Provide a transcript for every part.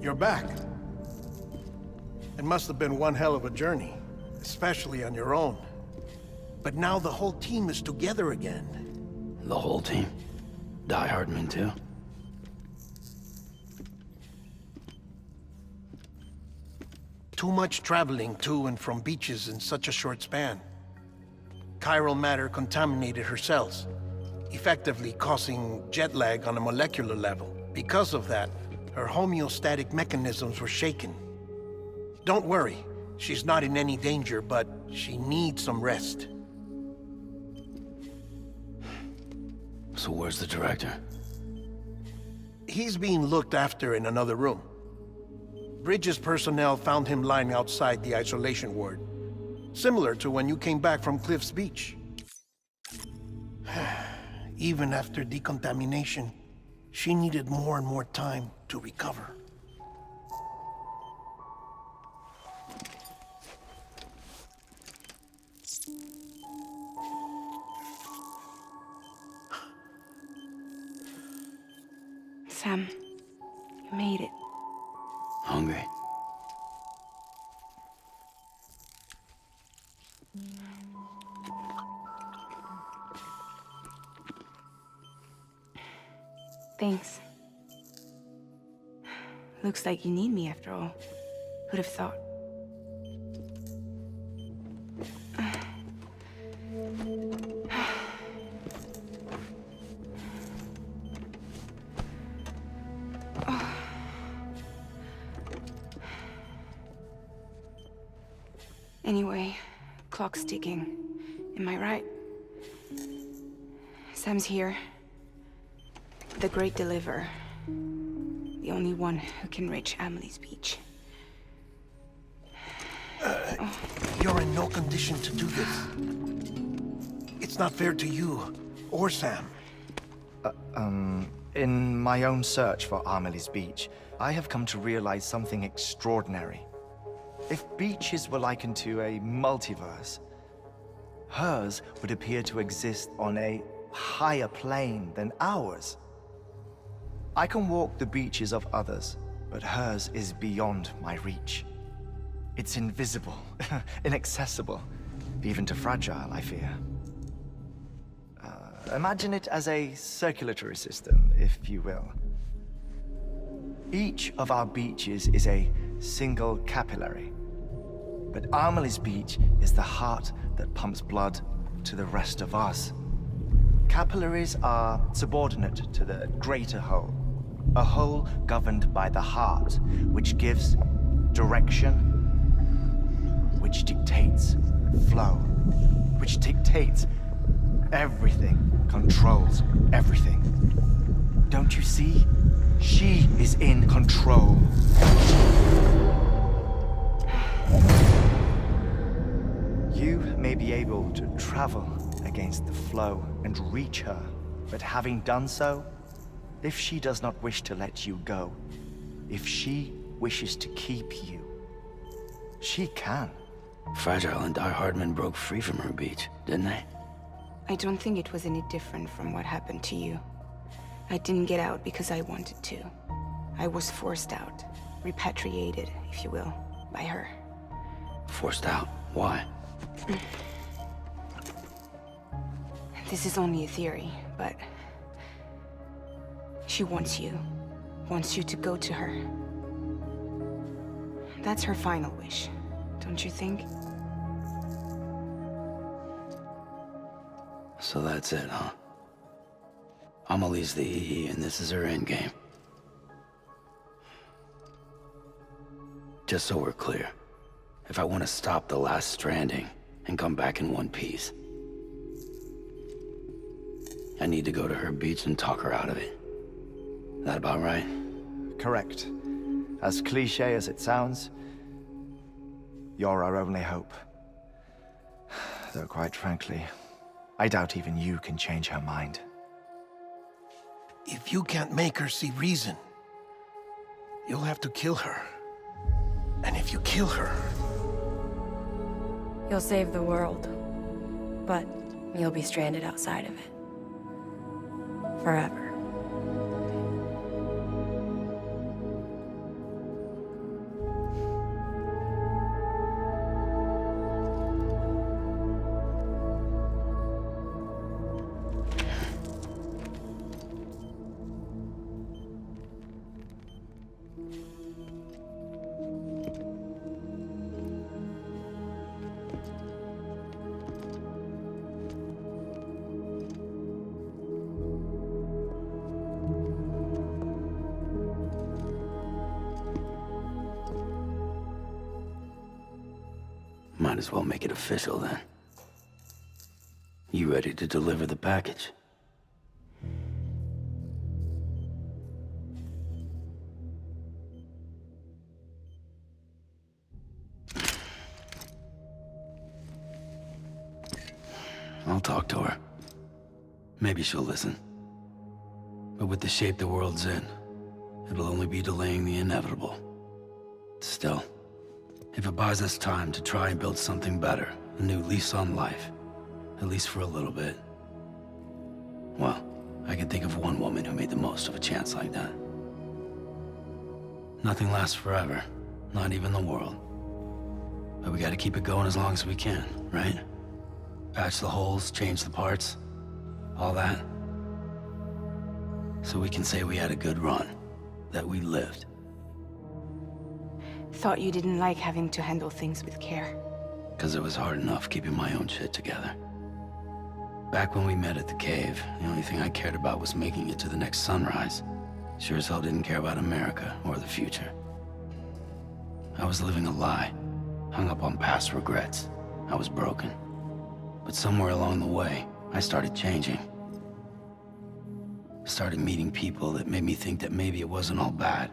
You're back. It must have been one hell of a journey, especially on your own. But now the whole team is together again. The whole team? Die Hardman too? Too much traveling to and from beaches in such a short span. Chiral matter contaminated her cells, effectively causing jet lag on a molecular level. Because of that, her homeostatic mechanisms were shaken. Don't worry, she's not in any danger, but she needs some rest. So where's the director? He's being looked after in another room. Bridges personnel found him lying outside the isolation ward. Similar to when you came back from Cliff's Beach. Even after decontamination, she needed more and more time to recover. Sam, you made it. Hungry? Thanks. Looks like you need me after all. Who'd have thought? Anyway, clock's ticking. Am I right? Sam's here. The Great Deliverer. The only one who can reach Amelie's Beach. You're in no condition to do this. It's not fair to you, or Sam. In my own search for Amelie's Beach, I have come to realize something extraordinary. If beaches were likened to a multiverse, hers would appear to exist on a higher plane than ours. I can walk the beaches of others, but hers is beyond my reach. It's invisible, inaccessible, even to fragile, I fear. Imagine it as a circulatory system, if you will. Each of our beaches is a single capillary. But Amelie's Beach is the heart that pumps blood to the rest of us. Capillaries are subordinate to the greater whole. A whole governed by the heart, which gives direction, which dictates flow, which dictates everything, controls everything. Don't you see? She is in control. You may be able to travel against the flow and reach her, but having done so, if she does not wish to let you go, if she wishes to keep you, she can. Fragile and Die Hardman broke free from her beach, didn't they? I don't think it was any different from what happened to you. I didn't get out because I wanted to. I was forced out, repatriated, if you will, by her. Forced out? Why? This is only a theory, but she wants you to go to her. That's her final wish, don't you think? So that's it, huh? Amelie's the EE, and this is her endgame. Just so we're clear, if I want to stop the last Stranding and come back in one piece, I need to go to her beach and talk her out of it. That about right? Correct. As cliché as it sounds, you're our only hope. Though quite frankly, I doubt even you can change her mind. If you can't make her see reason, you'll have to kill her. And if you kill her... You'll save the world, but you'll be stranded outside of it. Forever. might as well make it official then. You ready to deliver the package? I'll talk to her. Maybe she'll listen. But with the shape the world's in, it'll only be delaying the inevitable. Still, if it buys us time to try and build something better, a new lease on life, at least for a little bit, well, I can think of one woman who made the most of a chance like that. Nothing lasts forever, not even the world. But we gotta keep it going as long as we can, right? Patch the holes, change the parts, all that. So we can say we had a good run, that we lived. Thought you didn't like having to handle things with care. 'Cause it was hard enough keeping my own shit together. Back when we met at the cave, the only thing I cared about was making it to the next sunrise. Sure as hell didn't care about America or the future. I was living a lie, hung up on past regrets. I was broken. But somewhere along the way, I started changing. Started meeting people that made me think that maybe it wasn't all bad.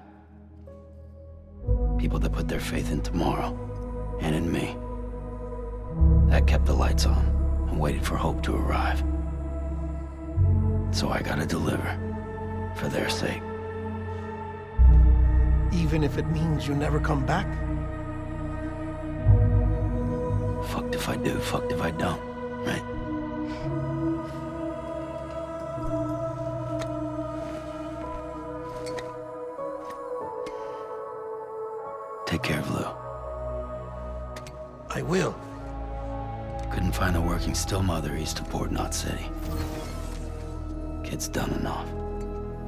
People that put their faith in tomorrow, and in me. That kept the lights on, and waited for hope to arrive. So I gotta deliver, for their sake. Even if it means you never come back? Fucked if I do, fucked if I don't, right? Take care of Lou. I will. Couldn't find a working still mother east of Port Knot City. Kid's done enough.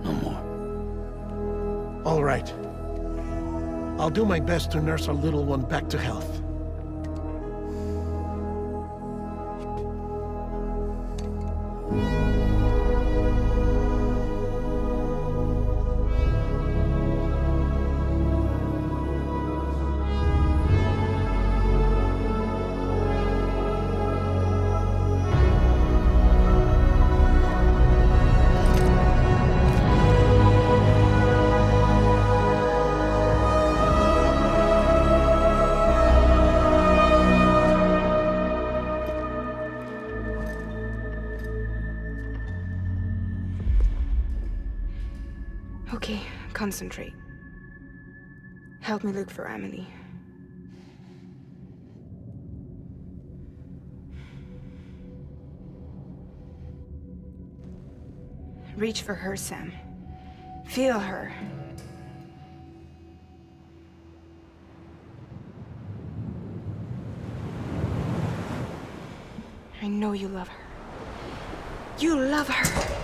No more. All right. I'll do my best to nurse our little one back to health. Okay, concentrate. Help me look for Emily. Reach for her, Sam. Feel her. I know you love her. You love her!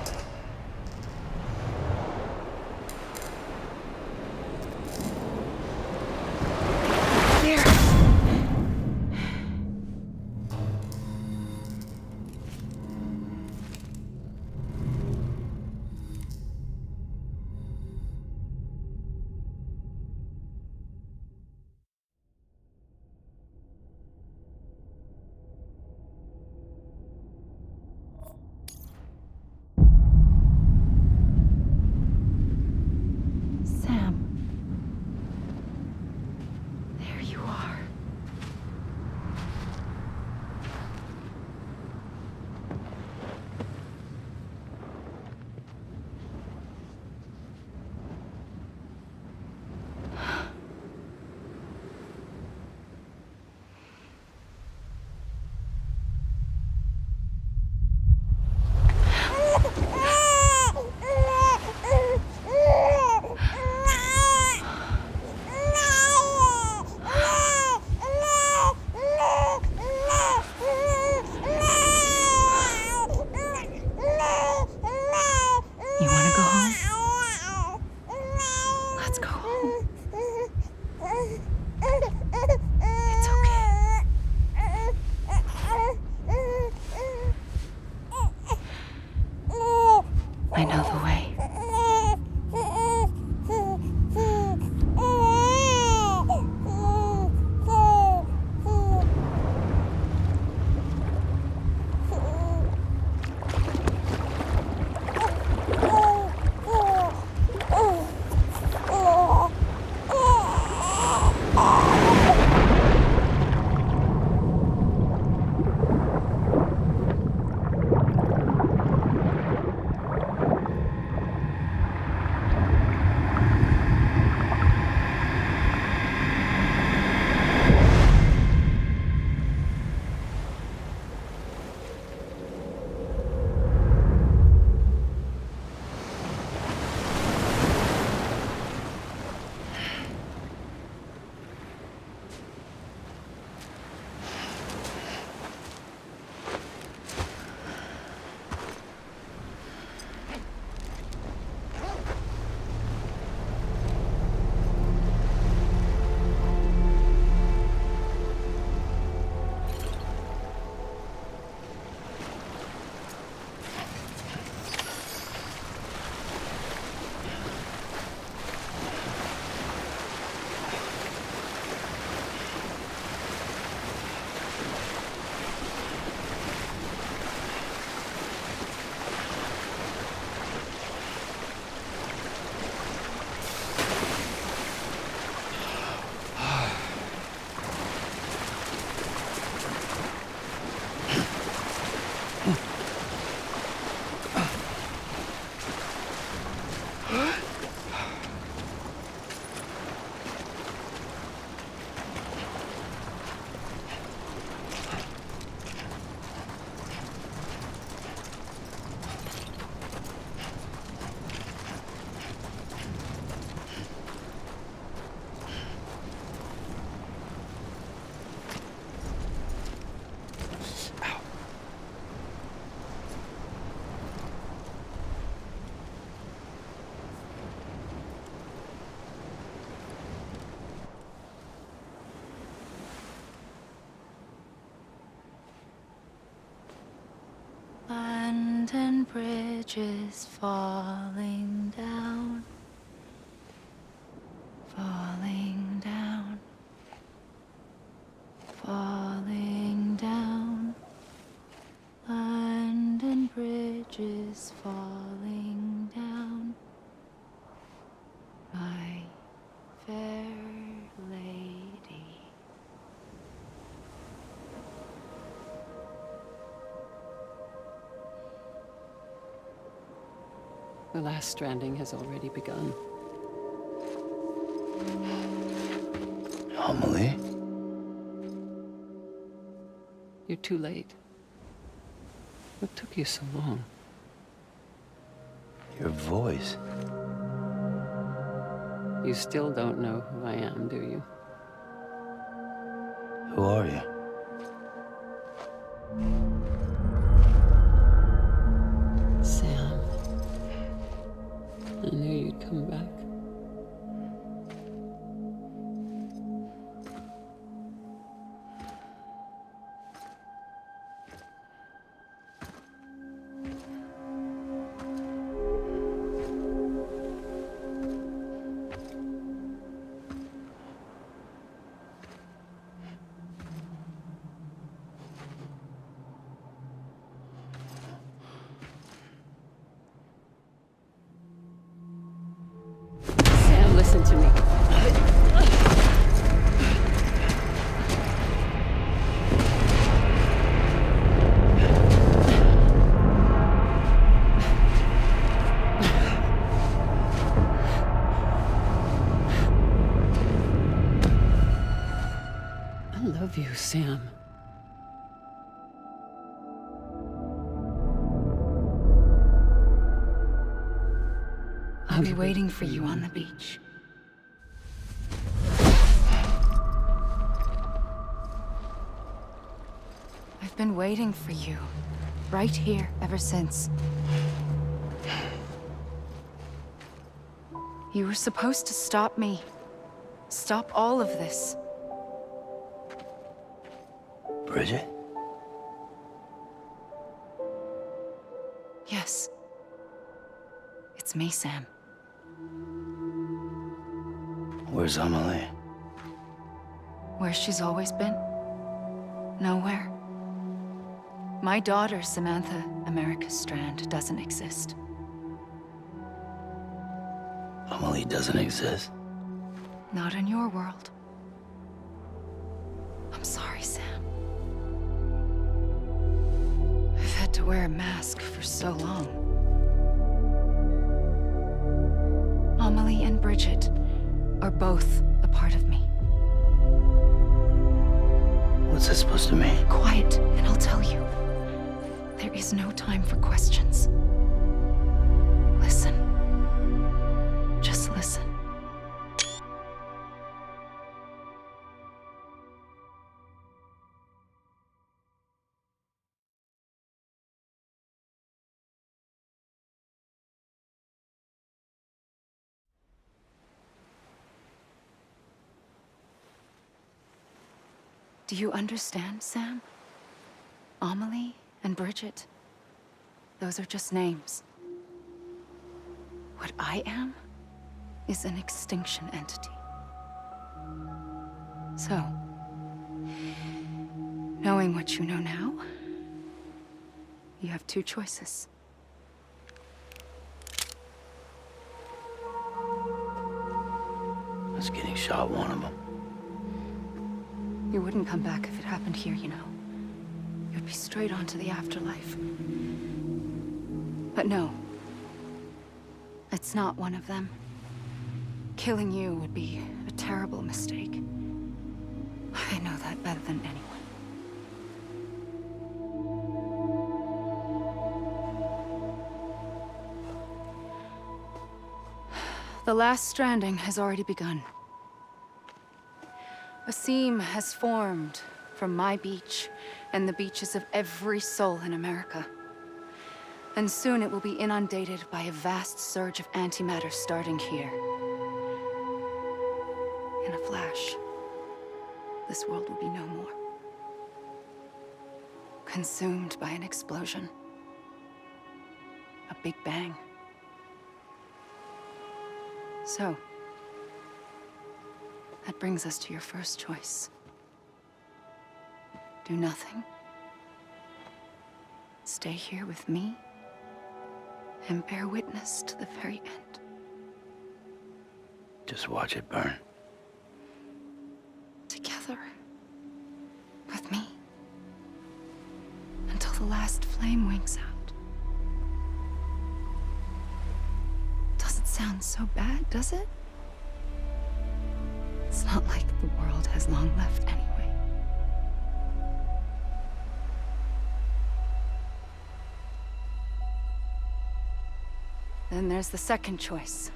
bridges falling down, falling down, falling down. London Bridge is falling down, my fair lady. The last stranding has already begun. Amelie? You're too late. What took you so long? Your voice. You still don't know who I am, do you? Who are you? Sam. I knew you'd come back. Sam, listen to me. I love you, Sam. I'll be waiting for you on the beach. I've been waiting for you, right here, ever since. You were supposed to stop me. Stop all of this. Bridget? Yes. It's me, Sam. Where's Amelie? Where she's always been? Nowhere. My daughter, Samantha America Strand, doesn't exist. Amelie doesn't exist? Not in your world. I'm sorry, Sam. I've had to wear a mask for so long. Amelie and Bridget are both a part of me. What's that supposed to mean? Quiet, and I'll tell you. There is no time for questions. Listen. Just listen. Do you understand, Sam? Amelie and Bridget, those are just names. What I am is an extinction entity. So, knowing what you know now, you have two choices. Is getting shot one of them? You wouldn't come back if it happened here, you know. You'd be straight on to the afterlife. But no. It's not one of them. Killing you would be a terrible mistake. I know that better than anyone. The last stranding has already begun. A seam has formed from my beach and the beaches of every soul in America. And soon it will be inundated by a vast surge of antimatter starting here. In a flash, this world will be no more. Consumed by an explosion. A Big Bang. So, that brings us to your first choice. Do nothing. Stay here with me and bear witness to the very end. Just watch it burn. Together. With me. Until the last flame winks out. Doesn't sound so bad, does it? It's not like the world has long left anyway. Then there's the second choice.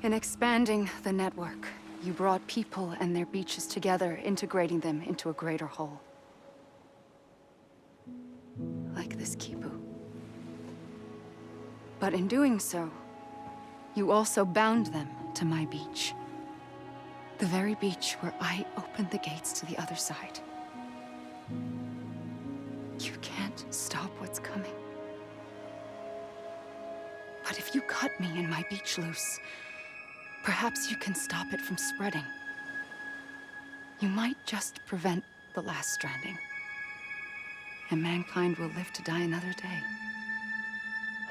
In expanding the network, you brought people and their beaches together, integrating them into a greater whole. Like this Kipu. But in doing so, you also bound them to my beach. The very beach where I opened the gates to the other side. You can't stop what's coming. But if you cut me and my beach loose, perhaps you can stop it from spreading. You might just prevent the last stranding. And mankind will live to die another day.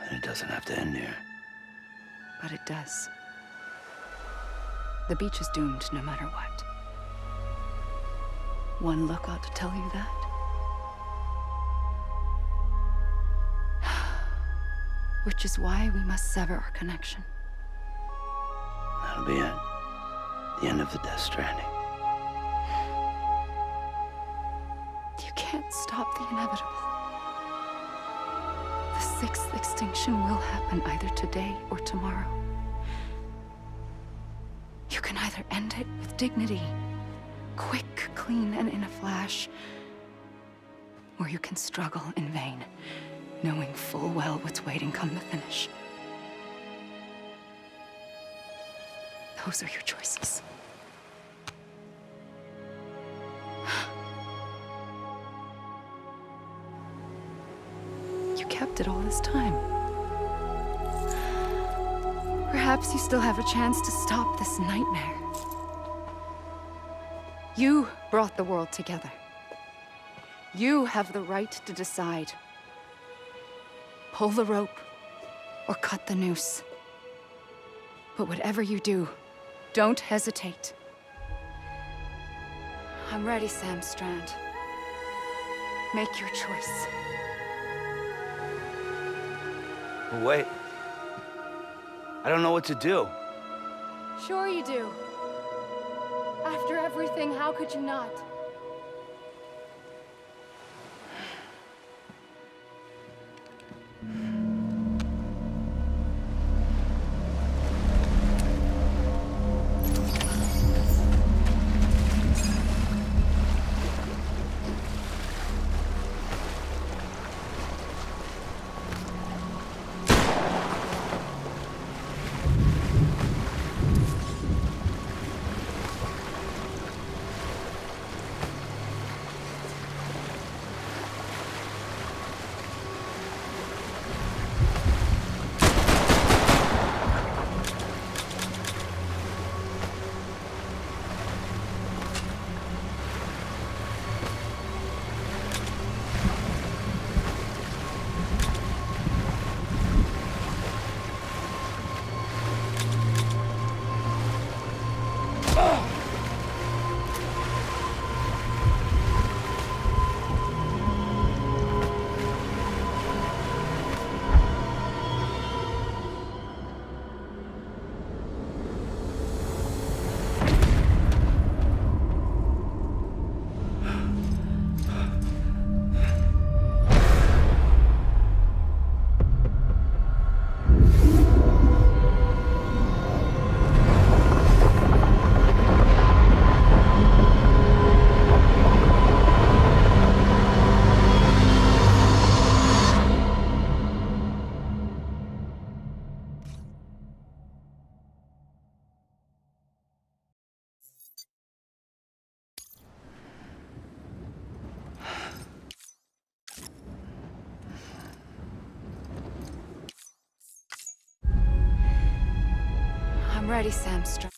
And it doesn't have to end here. But it does. The beach is doomed no matter what. One look ought to tell you that. Which is why we must sever our connection. That'll be it. The end of the Death Stranding. You can't stop the inevitable. The sixth extinction will happen either today or tomorrow. You can either end it with dignity, quick, clean, and in a flash, or you can struggle in vain, knowing full well what's waiting come the finish. Those are your choices. You kept it all this time. Perhaps you still have a chance to stop this nightmare. You brought the world together. You have the right to decide. Pull the rope, or cut the noose. But whatever you do, don't hesitate. I'm ready, Sam Strand. Make your choice. Wait. I don't know what to do. Sure you do. After everything, how could you not? I'm ready, Sam Strand.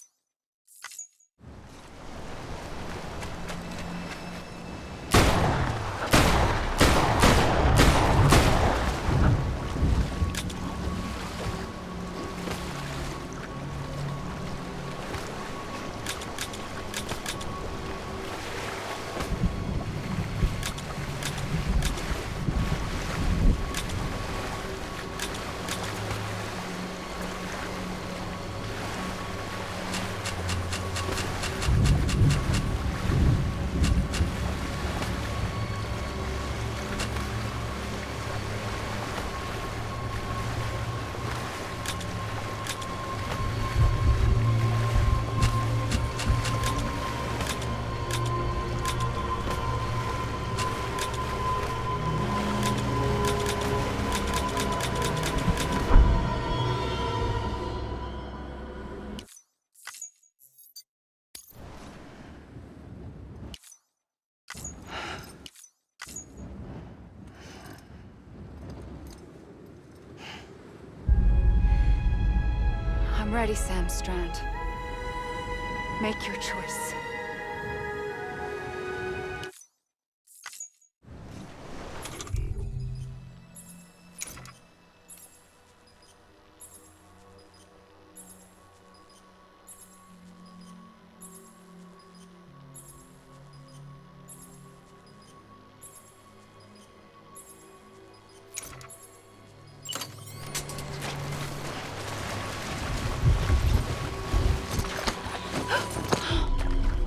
I'm ready, Sam Strand. Make your choice.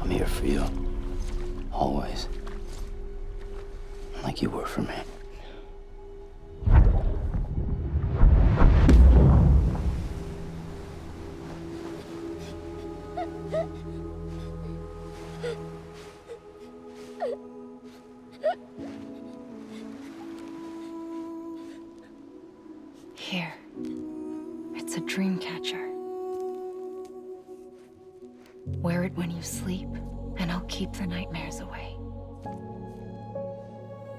I'm here for you. Always. Like you were for me. Here. It's a dream catcher. Wear it when you sleep, and I'll keep the nightmares away.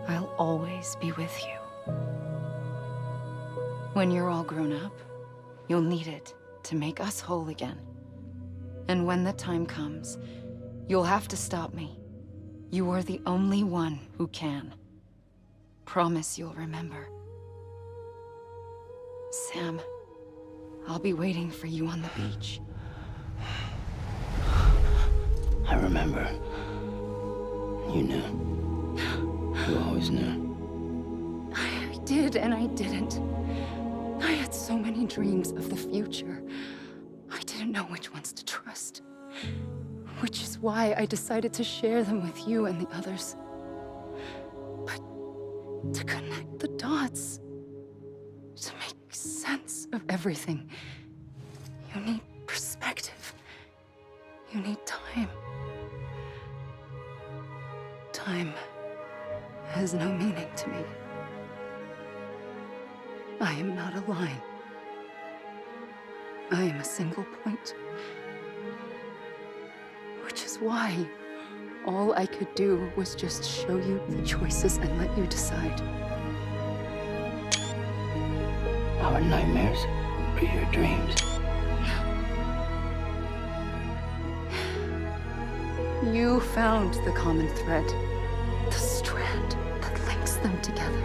I'll always be with you. When you're all grown up, you'll need it to make us whole again. And when the time comes, you'll have to stop me. You are the only one who can. Promise you'll remember. Sam, I'll be waiting for you on the beach. I remember. You knew. You always knew. I did and I didn't. I had so many dreams of the future. I didn't know which ones to trust. Which is why I decided to share them with you and the others. But to connect the dots, to make sense of everything, you need perspective. You need time. Time has no meaning to me. I am not a line. I am a single point. Which is why all I could do was just show you the choices and let you decide. Our nightmares are your dreams. You found the common thread, the strand that links them together.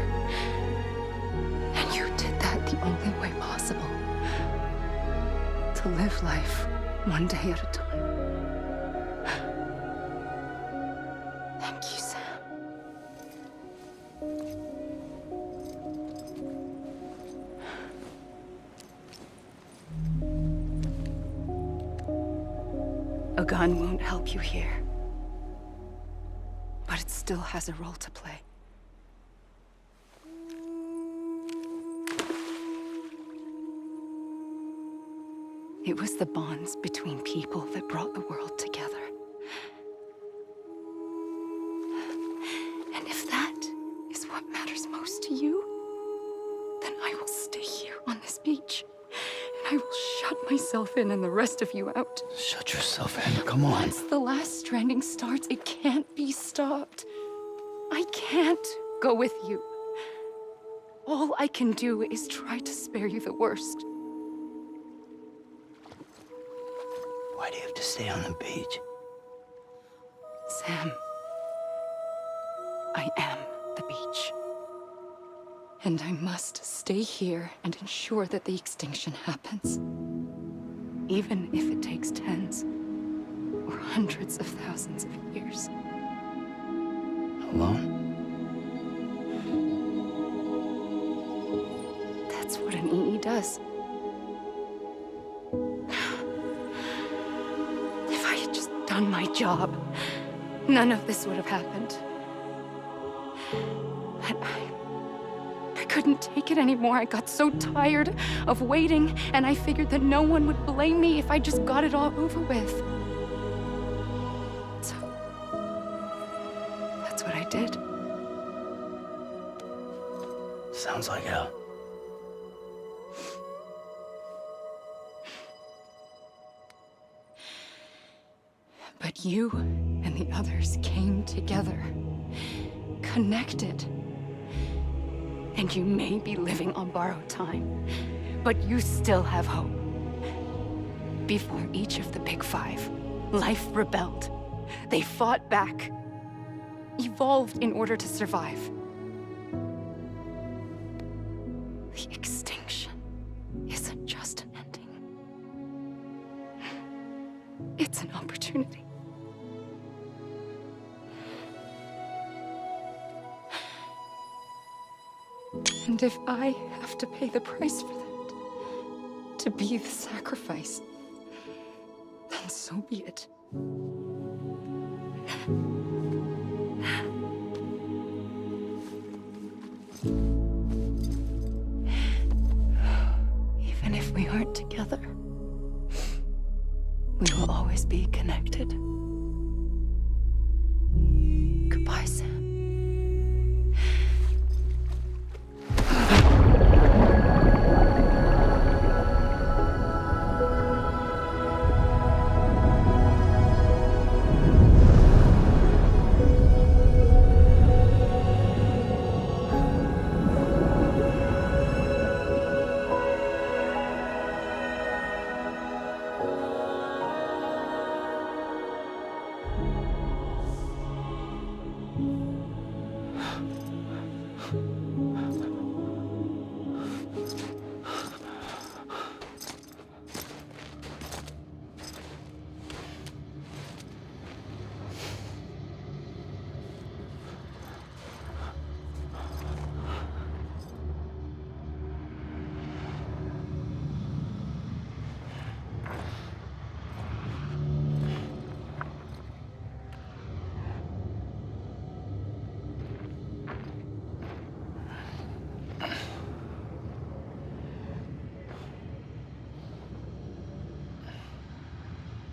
And you did that the only way possible. To live life one day at a time. Thank you, Sam. A gun won't help you here. But it still has a role to play. It was the bonds between people that brought the world together. And if that is what matters most to you, then I will stay here on this beach. And I will shut myself in and the rest of you out. Shut yourself in. Come on. Once the last stranding starts, it can't be stopped. I can't go with you. All I can do is try to spare you the worst. Why do you have to stay on the beach? Sam, I am the beach. And I must stay here and ensure that the extinction happens. Even if it takes tens or hundreds of thousands of years. Alone? That's what an EE does. If I had just done my job, none of this would have happened. But I couldn't take it anymore. I got so tired of waiting, and I figured that no one would blame me if I just got it all over with. So, that's what I did. Sounds like hell. But you and the others came together, connected. And you may be living on borrowed time, but you still have hope. Before each of the Big Five, life rebelled. They fought back, evolved in order to survive. The extinction isn't just an ending. It's an opportunity. And if I have to pay the price for that, to be the sacrifice, then so be it. Even if we aren't together, we will always be connected. Goodbye, Sam.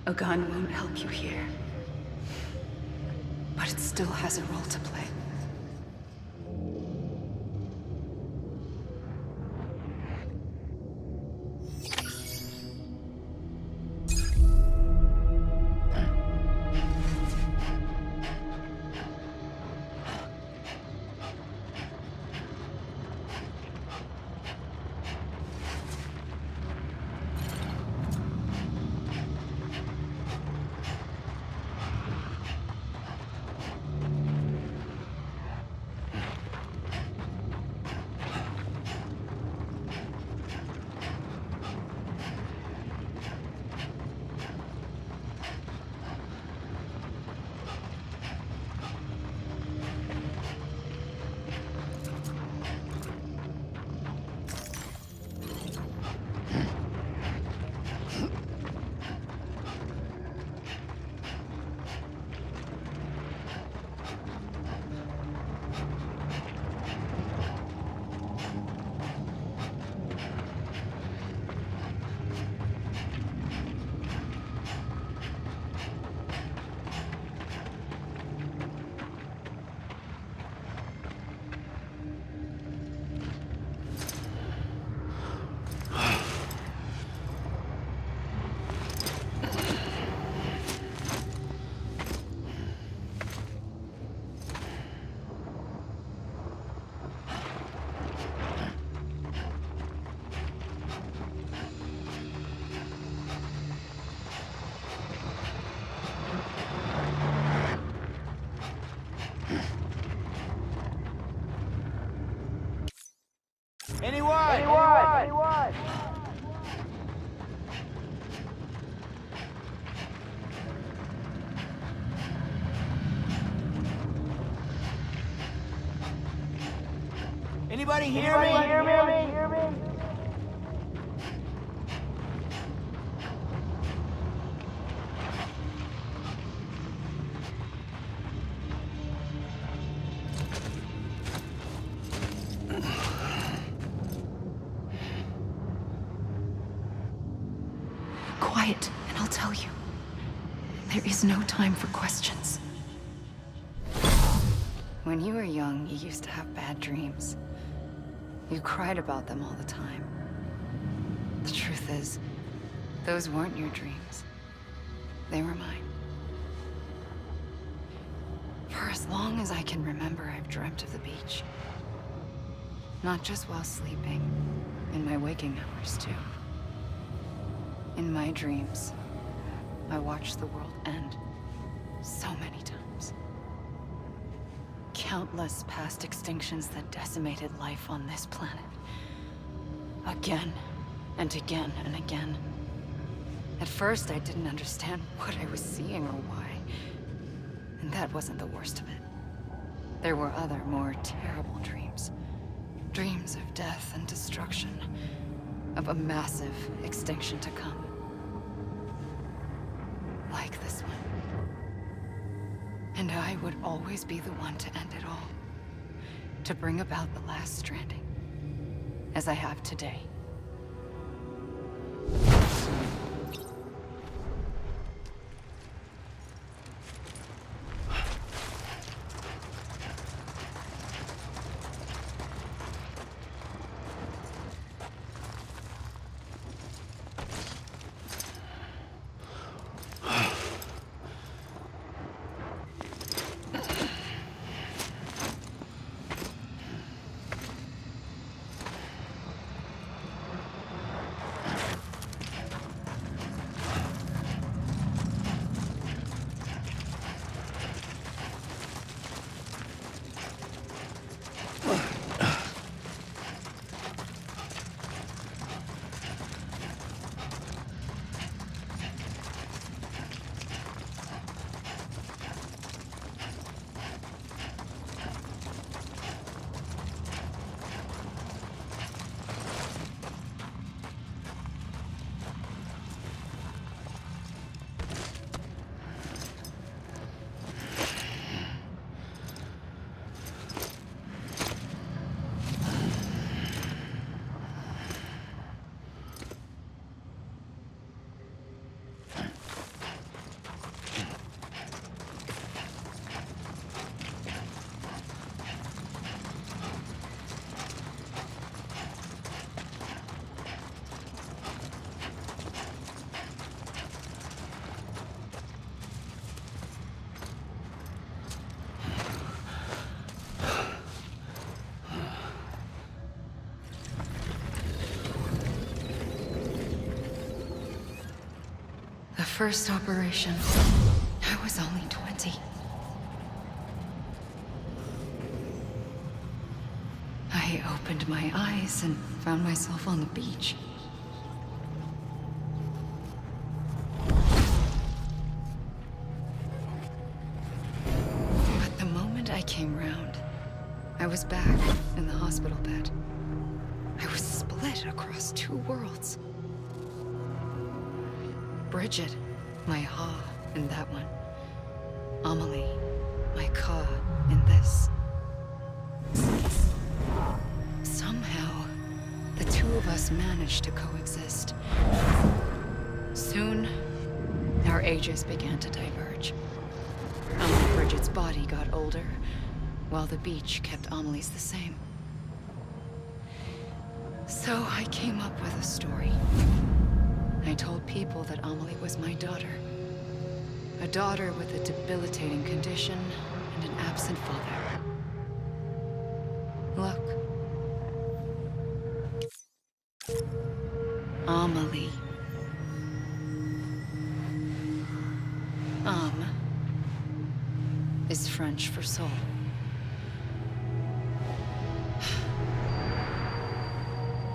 A gun won't help you here, but it still has a role to play. Anybody hear me? Quiet, and I'll tell you. There is no time for questions. When you were young, you used to have bad dreams. You cried about them all the time. The truth is, those weren't your dreams. They were mine. For as long as I can remember, I've dreamt of the beach. Not just while sleeping, in my waking hours too. In my dreams, I watched the world end so many times. Countless past extinctions that decimated life on this planet. Again, and again, and again. At first, I didn't understand what I was seeing or why. And that wasn't the worst of it. There were other, more terrible dreams. Dreams of death and destruction. Of a massive extinction to come. Like this one. And I would always be the one to end it all. To bring about the last stranding. As I have today. First operation, I was only 20. I opened my eyes and found myself on the beach. But the moment I came round, I was back in the hospital bed. I was split across two worlds. Bridget, my Ha in that one. Amelie, my Ka in this. Somehow, the two of us managed to coexist. Soon, our ages began to diverge. Amelie Bridget's body got older, while the beach kept Amelie's the same. So I came up with a story. I told people that Amelie was my daughter. A daughter with a debilitating condition and an absent father. Look. Amelie. Âme is French for soul.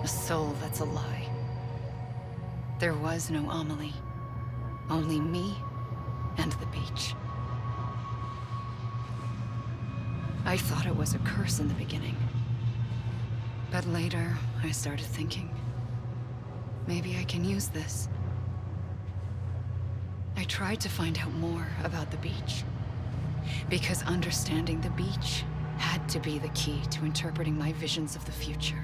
A soul that's a lie. There was no Amelie. Only me and the beach. I thought it was a curse in the beginning. But later, I started thinking, maybe I can use this. I tried to find out more about the beach, because understanding the beach had to be the key to interpreting my visions of the future.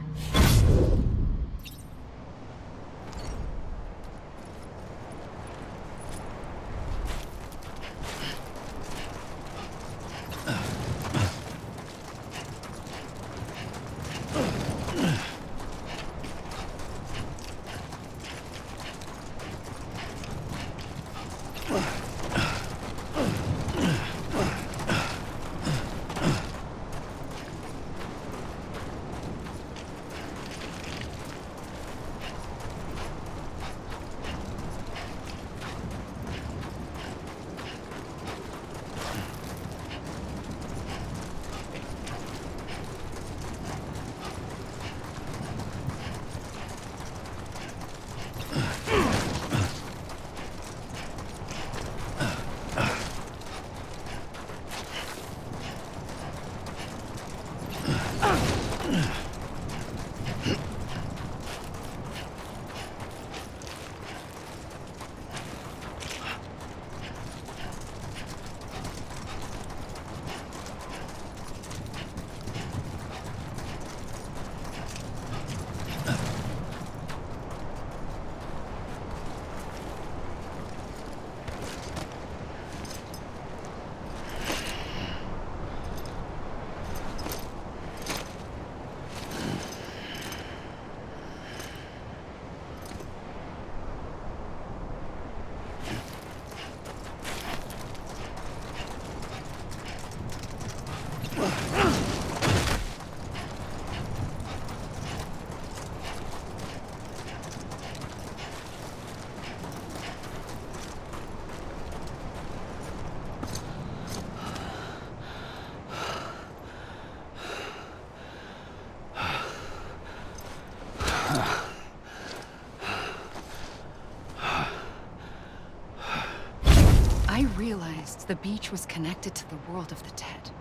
I realized the beach was connected to the world of the dead,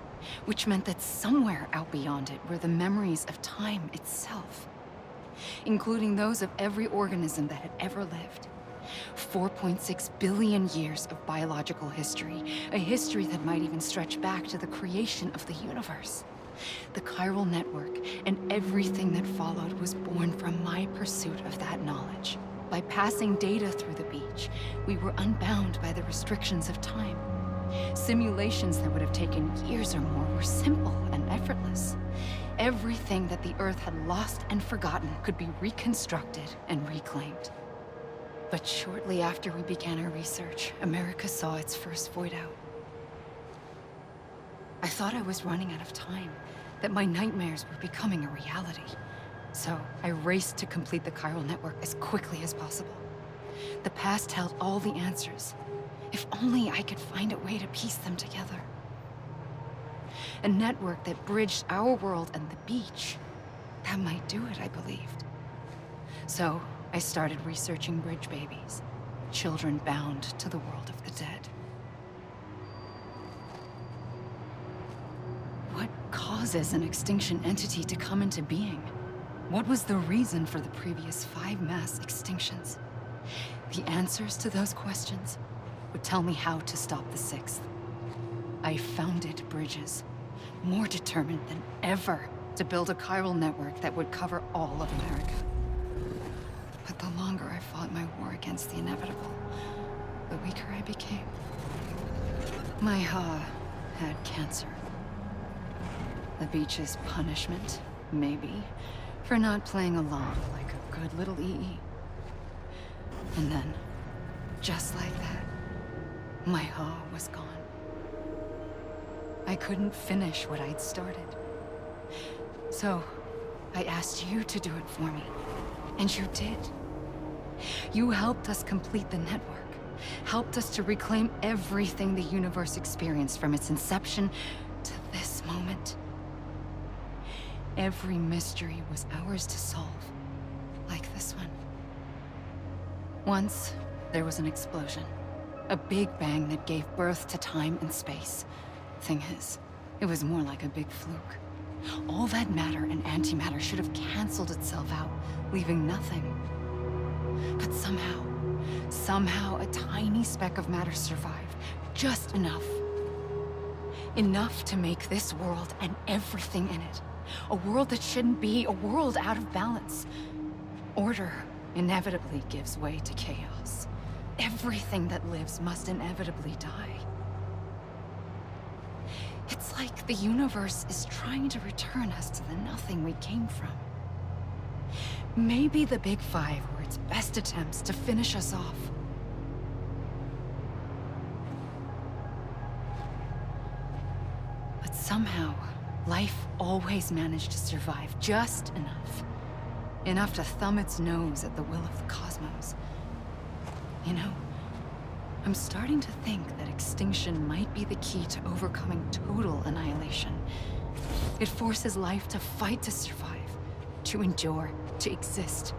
which meant that somewhere out beyond it were the memories of time itself, including those of every organism that had ever lived. 4.6 billion years of biological history, a history that might even stretch back to the creation of the universe. The chiral network and everything that followed was born from my pursuit of that knowledge. By passing data through the beach, we were unbound by the restrictions of time. Simulations that would have taken years or more were simple and effortless. Everything that the Earth had lost and forgotten could be reconstructed and reclaimed. But shortly after we began our research, America saw its first void out. I thought I was running out of time, that my nightmares were becoming a reality. So I raced to complete the chiral network as quickly as possible. The past held all the answers. If only I could find a way to piece them together. A network that bridged our world and the beach. That might do it, I believed. So I started researching bridge babies, children bound to the world of the dead. What causes an extinction entity to come into being? What was the reason for the previous 5 mass extinctions? The answers to those questions would tell me how to stop the 6th. I founded bridges, more determined than ever to build a chiral network that would cover all of America. But the longer I fought my war against the inevitable, the weaker I became. My Ha had cancer. The beach's punishment, maybe, for not playing along like a good little EE. And then, just like that, my Ha was gone. I couldn't finish what I'd started. So, I asked you to do it for me, and you did. You helped us complete the network, helped us to reclaim everything the universe experienced from its inception to this moment. Every mystery was ours to solve, like this one. Once, there was an explosion. A big bang that gave birth to time and space. Thing is, it was more like a big fluke. All that matter and antimatter should have canceled itself out, leaving nothing. But somehow a tiny speck of matter survived. Just enough. Enough to make this world and everything in it. A world that shouldn't be, a world out of balance. Order inevitably gives way to chaos. Everything that lives must inevitably die. It's like the universe is trying to return us to the nothing we came from. Maybe the Big Five were its best attempts to finish us off. But somehow, life always managed to survive just enough. Enough to thumb its nose at the will of the cosmos. You know, I'm starting to think that extinction might be the key to overcoming total annihilation. It forces life to fight to survive, to endure, to exist.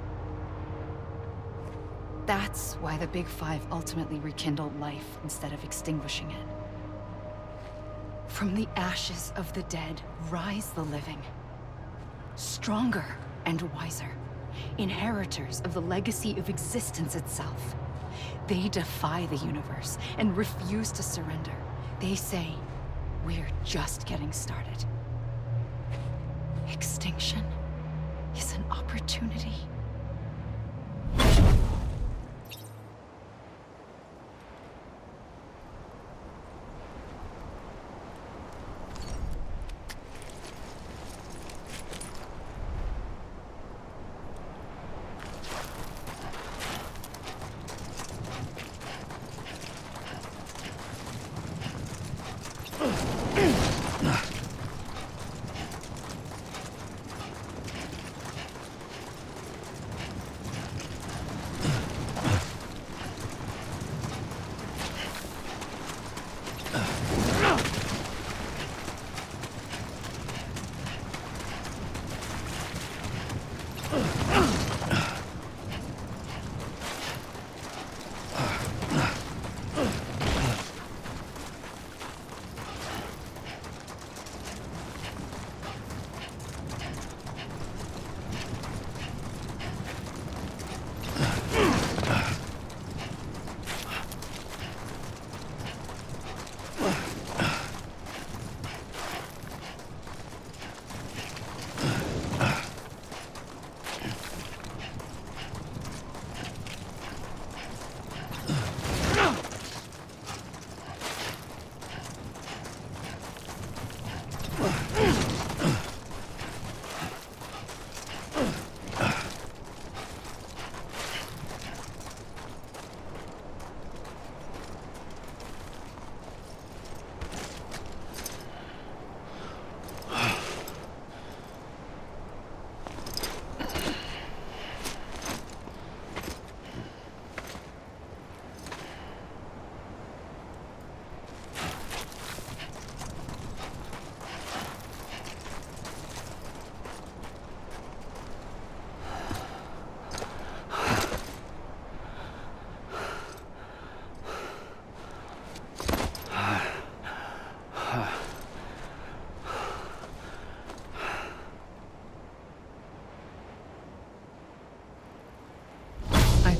That's why the Big Five ultimately rekindled life instead of extinguishing it. From the ashes of the dead rise the living. Stronger and wiser. Inheritors of the legacy of existence itself. They defy the universe and refuse to surrender. They say, we're just getting started. Extinction is an opportunity.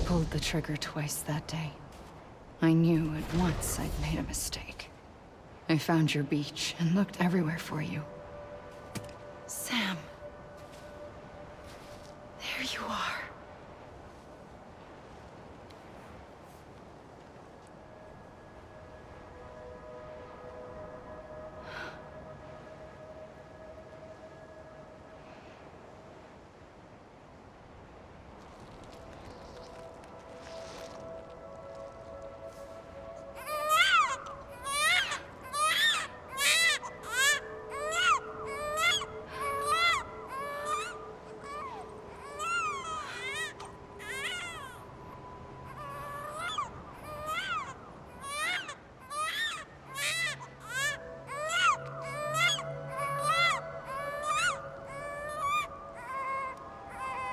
Pulled the trigger twice that day. I knew at once I'd made a mistake. I found your beach and looked everywhere for you. Sam. There you are.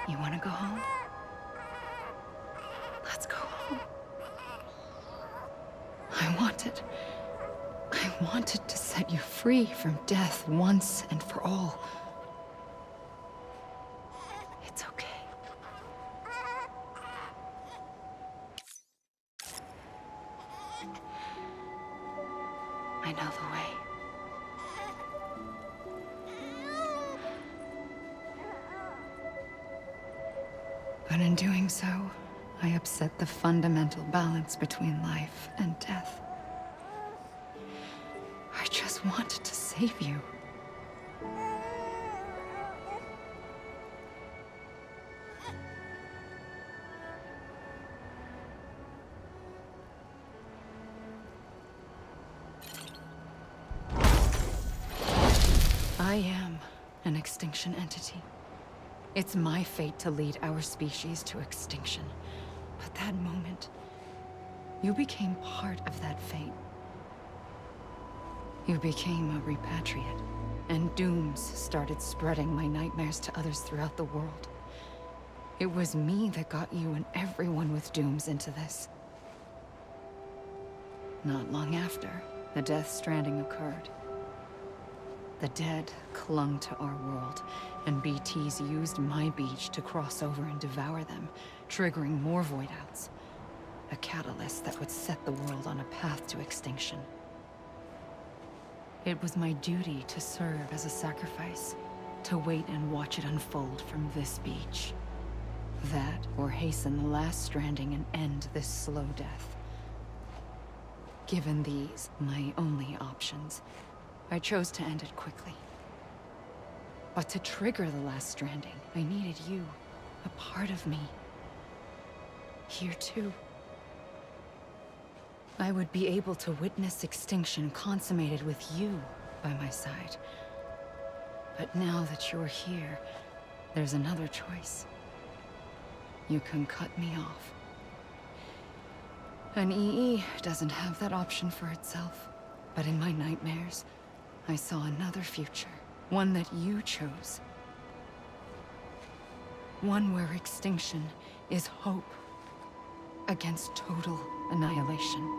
You want to go home? Let's go home. I want it. I wanted to set you free from death once and for all. It's okay. I know the way. But in doing so, I upset the fundamental balance between life and death. I just wanted to save you. I am an extinction entity. It's my fate to lead our species to extinction. But that moment, you became part of that fate. You became a repatriate, and dooms started spreading my nightmares to others throughout the world. It was me that got you and everyone with dooms into this. Not long after, the Death Stranding occurred. The dead clung to our world, and BTs used my beach to cross over and devour them, triggering more void outs. A catalyst that would set the world on a path to extinction. It was my duty to serve as a sacrifice, to wait and watch it unfold from this beach. That, or hasten the last stranding and end this slow death. Given these, my only options, I chose to end it quickly. But to trigger the last stranding, I needed you, a part of me. Here too. I would be able to witness extinction consummated with you by my side. But now that you're here, there's another choice. You can cut me off. An EE doesn't have that option for itself. But in my nightmares, I saw another future. One that you chose. One where extinction is hope against total annihilation.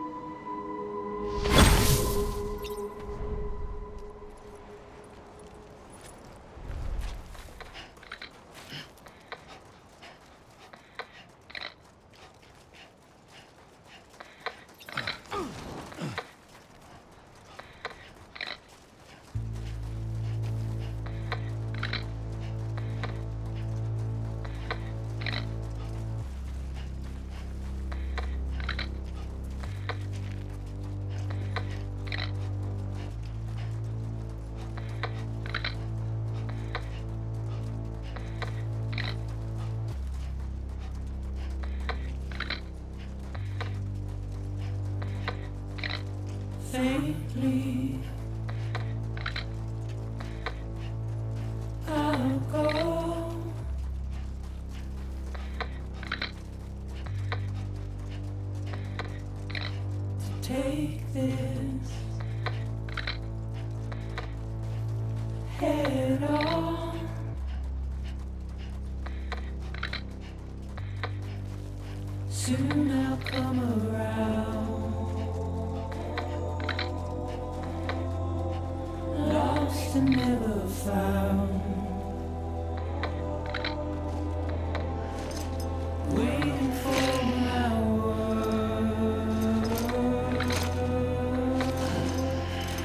Faintly, I'll go. To take this head on. Soon I'll come around. Lost and never found. Waiting for my word.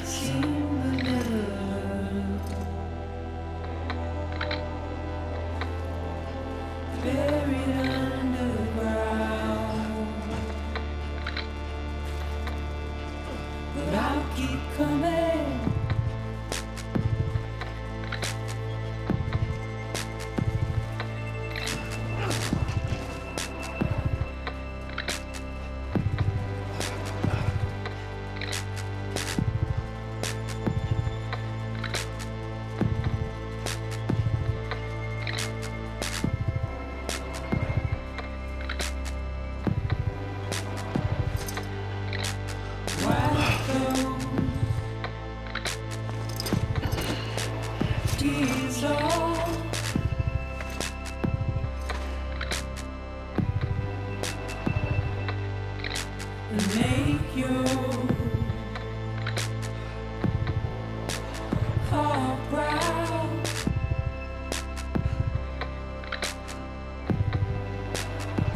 Seen but never heard. Buried underground. But I'll keep coming. heart proud.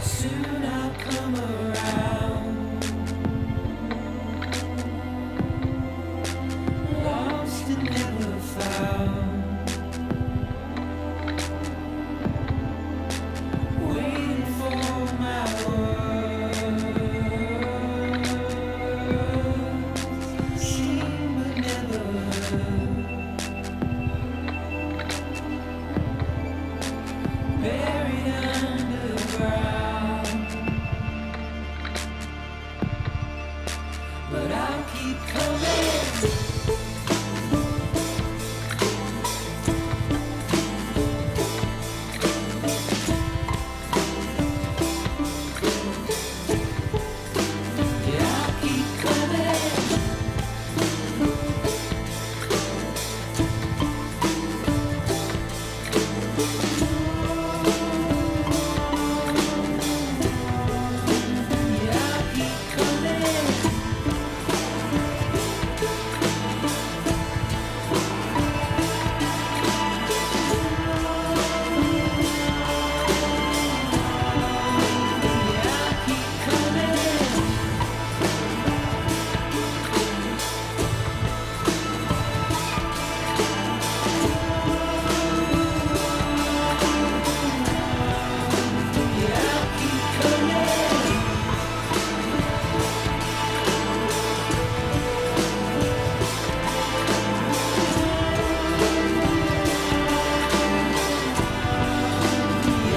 Soon I'll come around. Lost and never found. Waiting for my words. Seen but never heard. Buried underground. But I'll keep coming. Yeah, I'll keep coming. Yeah, I'll keep coming. Yeah, I'll keep coming. Yeah, I'll keep coming. Yeah, I'll keep coming. Yeah,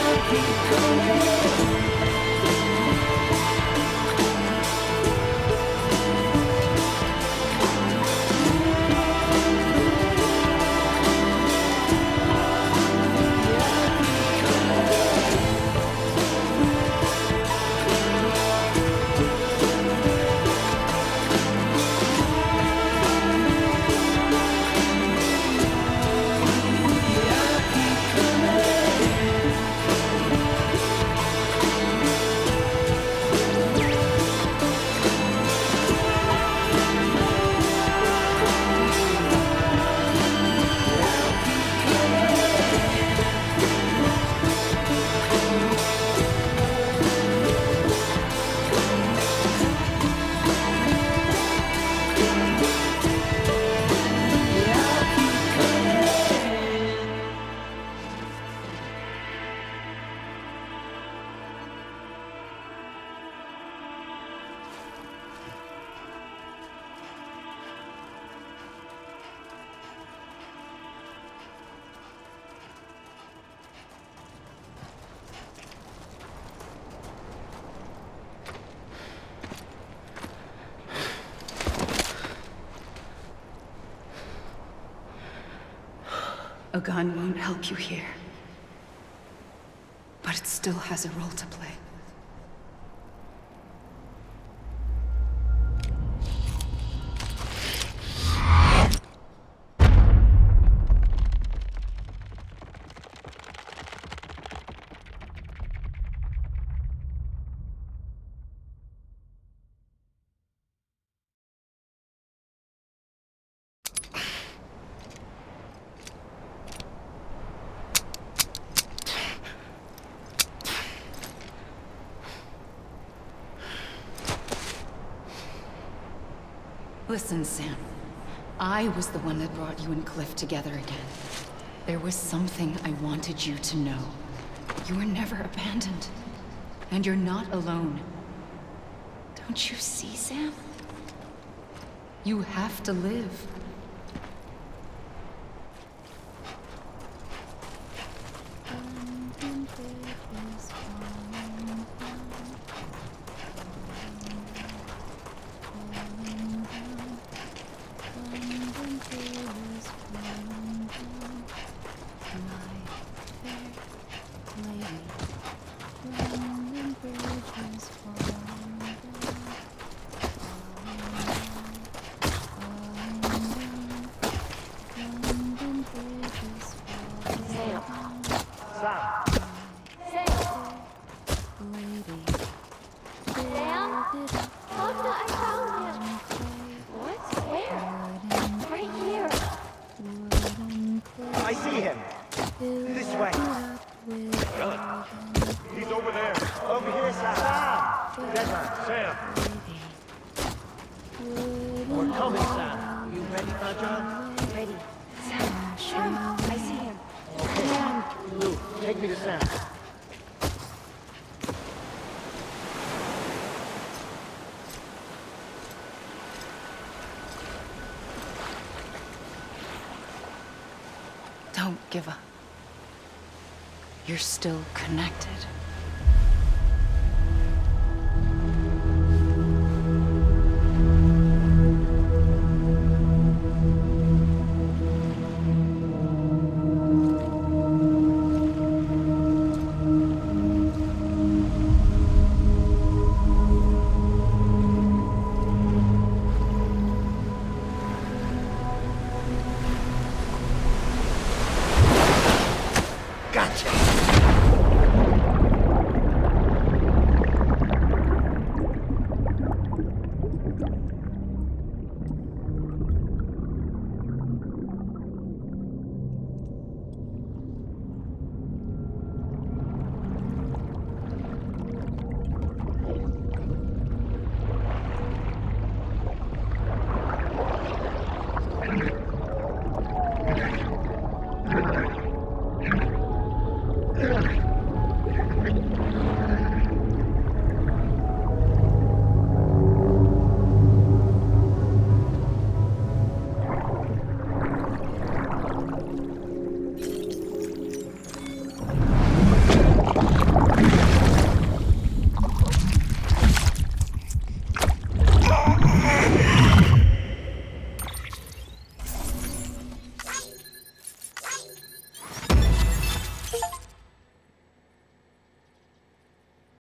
I'll keep coming. A gun won't help you here. But it still has a role to play. Listen, Sam. I was the one that brought you and Cliff together again. There was something I wanted you to know. You were never abandoned. And you're not alone. Don't you see, Sam? You have to live. see him. This way. He's over there. Over here, Sam. Sam. We're coming, Sam. You ready, Rajan? Ready. Sam, I see him. Okay. Lou, take me to Sam. Don't give up. You're still connected.